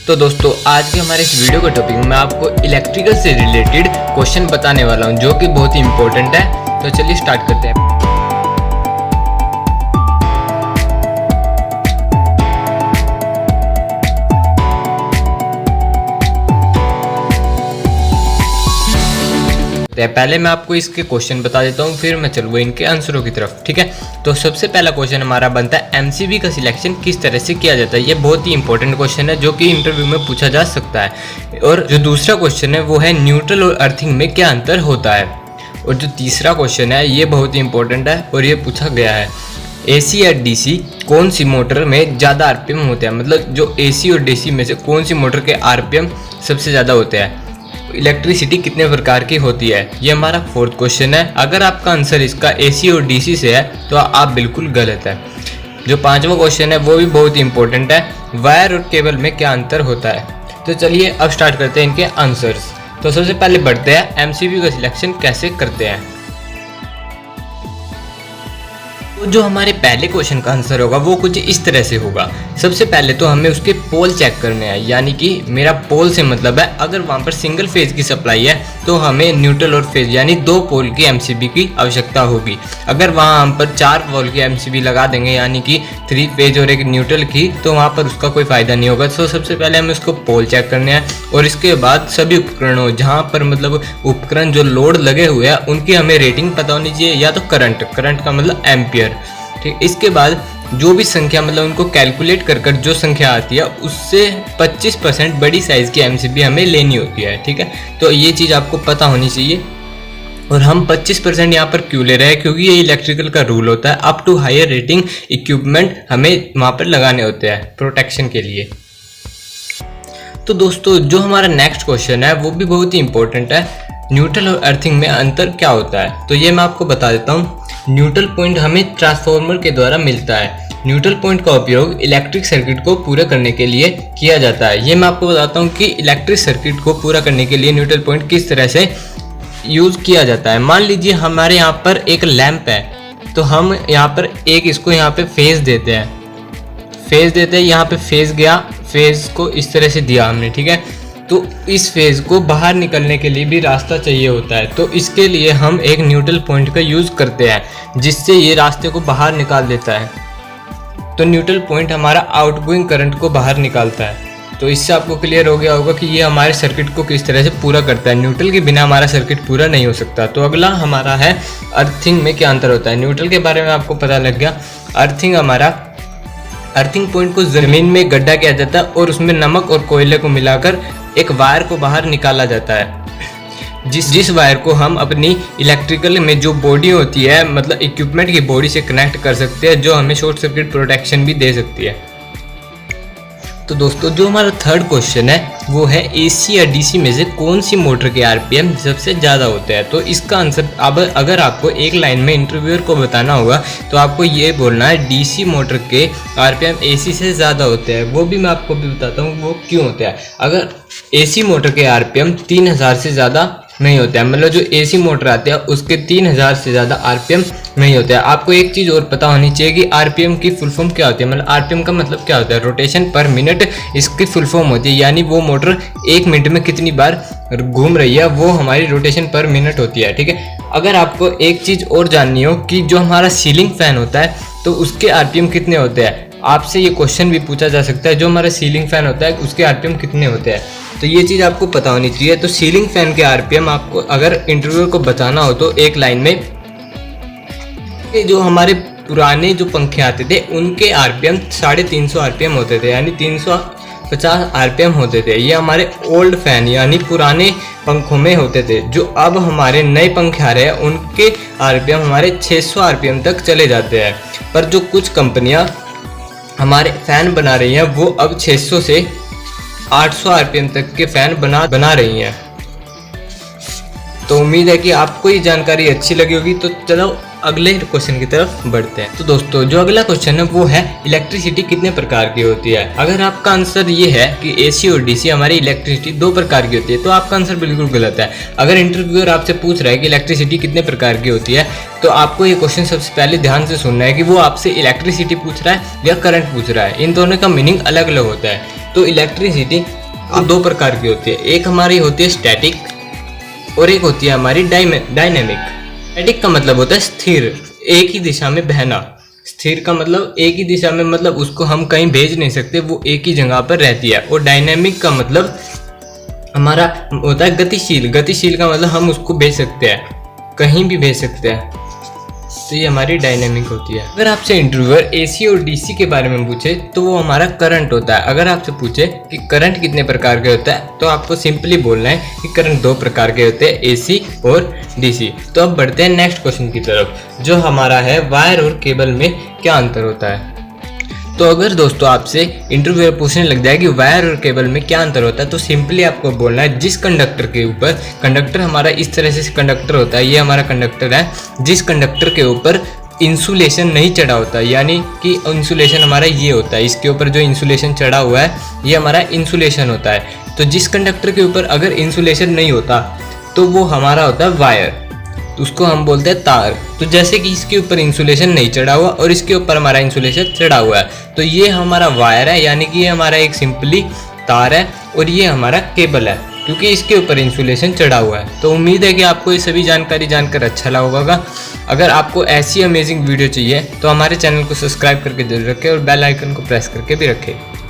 तो दोस्तों आज के हमारे इस वीडियो के टॉपिक में मैं आपको इलेक्ट्रिकल से रिलेटेड क्वेश्चन बताने वाला हूं जो कि बहुत ही इंपॉर्टेंट है। तो चलिए स्टार्ट करते हैं। पहले मैं आपको इसके क्वेश्चन बता देता हूँ, फिर मैं चलूँगा इनके आंसरों की तरफ। ठीक है, तो सबसे पहला क्वेश्चन हमारा बनता है एमसीबी का सिलेक्शन किस तरह से किया जाता है। ये बहुत ही इंपॉर्टेंट क्वेश्चन है जो कि इंटरव्यू में पूछा जा सकता है। और जो दूसरा क्वेश्चन है वो है न्यूट्रल और अर्थिंग में क्या अंतर होता है। और जो तीसरा क्वेश्चन है ये बहुत ही इंपॉर्टेंट है और ये पूछा गया है एसी या डीसी कौन सी मोटर में ज़्यादा आरपीएम होते हैं, मतलब जो एसी और डीसी में से कौन सी मोटर के आरपीएम सबसे ज़्यादा होते हैं। इलेक्ट्रिसिटी कितने प्रकार की होती है, ये हमारा फोर्थ क्वेश्चन है। अगर आपका आंसर इसका एसी और डीसी से है तो आप बिल्कुल गलत है। जो पांचवा क्वेश्चन है वो भी बहुत ही इंपॉर्टेंट है, वायर और केबल में क्या अंतर होता है। तो चलिए अब स्टार्ट करते हैं इनके आंसर्स। तो सबसे पहले बढ़ते हैं एमसीबी का सिलेक्शन कैसे करते हैं। तो जो हमारे पहले क्वेश्चन का आंसर होगा वो कुछ इस तरह से होगा। सबसे पहले तो हमें उसके पोल चेक करने हैं, यानी कि मेरा पोल से मतलब है अगर वहाँ पर सिंगल फेज की सप्लाई है तो हमें न्यूट्रल और फेज यानी दो पोल की एमसीबी की आवश्यकता होगी। अगर वहाँ हम पर 4 पोल की एमसीबी लगा देंगे यानी कि 3 फेज और एक न्यूट्रल की, तो वहाँ पर उसका कोई फायदा नहीं होगा। तो सबसे पहले हमें उसको पोल चेक करने हैं और इसके बाद सभी उपकरणों जहाँ पर मतलब उपकरण जो लोड लगे हुए हैं उनकी हमें रेटिंग पता होनी चाहिए, या तो करंट का मतलब एम्पियर। ठीक, इसके बाद जो भी संख्या मतलब उनको कैलकुलेट कर जो संख्या आती है उससे 25% बड़ी साइज की एमसीबी हमें लेनी होती है। ठीक है, तो ये चीज़ आपको पता होनी चाहिए। और हम 25% यहाँ पर क्यों ले रहे हैं, क्योंकि ये इलेक्ट्रिकल का रूल होता है, up to higher rating equipment हमें वहाँ पर लगाने होते हैं प्रोटेक्शन के लिए। तो दोस्तों जो हमारा नेक्स्ट क्वेश्चन है वो भी बहुत ही इंपॉर्टेंट है, न्यूट्रल और अर्थिंग में अंतर क्या होता है। तो ये मैं आपको बता देता हूँ। न्यूट्रल पॉइंट हमें ट्रांसफार्मर के द्वारा मिलता है। न्यूट्रल पॉइंट का उपयोग इलेक्ट्रिक सर्किट को पूरा करने के लिए किया जाता है। ये मैं आपको बताता हूँ कि इलेक्ट्रिक सर्किट को पूरा करने के लिए न्यूट्रल पॉइंट किस तरह से यूज़ किया जाता है। मान लीजिए हमारे यहाँ पर एक लैंप है, तो हम यहाँ पर एक इसको यहाँ पे फेज देते हैं, यहाँ पे फेज गया, फेज को इस तरह से दिया हमने। ठीक है, तो इस फेज को बाहर निकलने के लिए भी रास्ता चाहिए होता है, तो इसके लिए हम एक न्यूट्रल पॉइंट का यूज़ करते हैं जिससे ये रास्ते को बाहर निकाल देता है। तो न्यूट्रल पॉइंट हमारा आउटगोइंग करंट को बाहर निकालता है। तो इससे आपको क्लियर हो गया होगा कि ये हमारे सर्किट को किस तरह से पूरा करता है। न्यूट्रल के बिना हमारा सर्किट पूरा नहीं हो सकता। तो अगला हमारा है अर्थिंग में क्या अंतर होता है। न्यूट्रल के बारे में आपको पता लग गया। अर्थिंग पॉइंट को ज़मीन में गड्ढा किया जाता है और उसमें नमक और कोयले को मिलाकर एक वायर को बाहर निकाला जाता है, जिस वायर को हम अपनी इलेक्ट्रिकल में जो बॉडी होती है मतलब इक्विपमेंट की बॉडी से कनेक्ट कर सकते हैं, जो हमें शॉर्ट सर्किट प्रोटेक्शन भी दे सकती है। तो दोस्तों जो हमारा थर्ड क्वेश्चन है वो है एसी या डीसी में से कौन सी मोटर के आरपीएम सबसे ज़्यादा होते हैं। तो इसका आंसर अब अगर आपको एक लाइन में इंटरव्यूअर को बताना होगा तो आपको ये बोलना है डीसी मोटर के आरपीएम एसी से ज़्यादा होते हैं। वो भी मैं आपको भी बताता हूँ वो क्यों होता है। अगर एसी मोटर के आरपीएम 3000 से ज़्यादा नहीं होता है, मतलब जो एसी मोटर आते हैं उसके 3000 से ज़्यादा आरपीएम नहीं होता है। आपको एक चीज़ और पता होनी चाहिए कि आरपीएम की फुल फॉर्म क्या होती है, मतलब आरपीएम का मतलब क्या होता है, रोटेशन पर मिनट इसकी फुल फॉर्म होती है, यानी वो मोटर 1 मिनट में कितनी बार घूम रही है वो हमारी रोटेशन पर मिनट होती है। ठीक है, अगर आपको एक चीज़ और जाननी हो कि जो हमारा सीलिंग फैन होता है तो उसके आरपीएम कितने होते हैं, आपसे ये क्वेश्चन भी पूछा जा सकता है, जो हमारा सीलिंग फैन होता है उसके आरपीएम कितने होते हैं, तो ये चीज़ आपको पता होनी चाहिए। तो सीलिंग फैन के आरपीएम आपको अगर इंटरव्यूअर को बताना हो तो एक लाइन में जो हमारे पुराने जो पंखे आते थे उनके आरपीएम 350 आरपीएम होते थे, यानी 350 आरपीएम होते थे। ये हमारे ओल्ड फैन यानी पुराने पंखों में होते थे। जो अब हमारे नए पंखे आ रहे हैं उनके आरपीएम हमारे 600 आरपीएम तक चले जाते हैं। पर जो कुछ कंपनियां हमारे फैन बना रही हैं वो अब 600 से 800 आरपीएम तक के फैन बना रही हैं। तो उम्मीद है कि आपको ये जानकारी अच्छी लगी होगी। तो चलो अगले क्वेश्चन की तरफ बढ़ते हैं। तो दोस्तों जो अगला क्वेश्चन है वो है इलेक्ट्रिसिटी कितने प्रकार की होती है। अगर आपका आंसर ये है कि एसी और डीसी हमारी इलेक्ट्रिसिटी 2 प्रकार की होती है तो आपका आंसर बिल्कुल गलत है। अगर इंटरव्यूअर आपसे पूछ रहा है कि इलेक्ट्रिसिटी कितने प्रकार की होती है तो आपको ये क्वेश्चन सबसे पहले ध्यान से सुनना है कि वो आपसे इलेक्ट्रिसिटी पूछ रहा है या करंट पूछ रहा है। इन दोनों का मीनिंग अलग अलग होता है। तो इलेक्ट्रिसिटी दो प्रकार की होती है, एक हमारी होती है स्टैटिक और एक होती है हमारी डायनेमिक। स्टैटिक का मतलब होता है स्थिर, एक ही दिशा में बहना। स्थिर का मतलब एक ही दिशा में, मतलब उसको हम कहीं भेज नहीं सकते, वो एक ही जगह पर रहती है। और डायनेमिक का मतलब हमारा होता है गतिशील। गतिशील का मतलब हम उसको भेज सकते हैं, कहीं भी भेज सकते हैं, तो ये हमारी डायनेमिक होती है। अगर आपसे इंटरव्यूअर एसी और डीसी के बारे में पूछे तो वो हमारा करंट होता है। अगर आपसे पूछे कि करंट कितने प्रकार के होता है तो आपको सिंपली बोलना है कि करंट दो प्रकार के होते हैं, एसी और डीसी। तो अब बढ़ते हैं नेक्स्ट क्वेश्चन की तरफ, जो हमारा है वायर और केबल में क्या अंतर होता है। तो अगर दोस्तों आपसे इंटरव्यूअर पूछने लग जाए कि वायर और केबल में क्या अंतर होता है, तो सिंपली आपको बोलना है जिस कंडक्टर के ऊपर, कंडक्टर हमारा इस तरह से कंडक्टर होता है, ये हमारा कंडक्टर है, जिस कंडक्टर के ऊपर इंसुलेशन नहीं चढ़ा होता, यानी कि इंसुलेशन हमारा ये होता है, इसके ऊपर जो इंसुलेशन चढ़ा हुआ है ये हमारा इंसुलेशन होता है। तो जिस कंडक्टर के ऊपर अगर इंसुलेशन नहीं होता तो वो हमारा होता है वायर, उसको हम बोलते हैं तार। तो जैसे कि इसके ऊपर इंसुलेशन नहीं चढ़ा हुआ और इसके ऊपर हमारा इंसुलेशन चढ़ा हुआ है, तो ये हमारा वायर है, यानी कि ये हमारा एक सिंपली तार है, और ये हमारा केबल है क्योंकि इसके ऊपर इंसुलेशन चढ़ा हुआ है। तो उम्मीद है कि आपको ये सभी जानकारी जानकर अच्छा लगा होगा। अगर आपको ऐसी अमेजिंग वीडियो चाहिए तो हमारे चैनल को सब्सक्राइब करके जरूर रखें और बेल आइकन को प्रेस करके भी रखें।